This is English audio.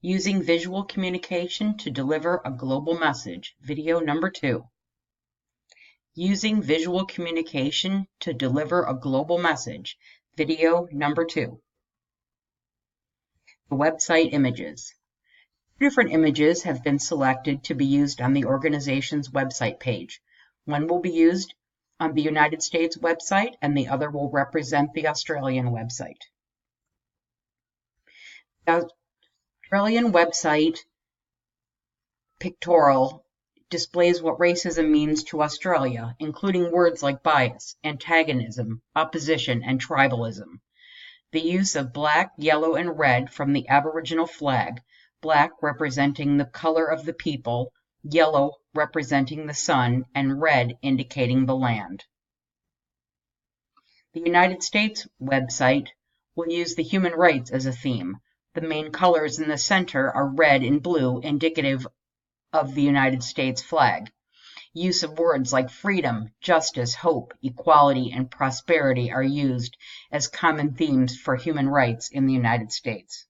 Using visual communication to deliver a global message, video number 2. Using visual communication to deliver a global message, video number 2. The website images. Different images have been selected to be used on the organization's website page. One will be used on the United States website and the other will represent the Australian website. The Australian website pictorial displays what racism means to Australia, including words like bias, antagonism, opposition, and tribalism. The use of black, yellow, and red from the Aboriginal flag, black representing the color of the people, yellow representing the sun, and red indicating the land. The United States website will use the human rights as a theme. The main colors in the center are red and blue, indicative of the United States flag. Use of words like freedom, justice, hope, equality, and prosperity are used as common themes for human rights in the United States.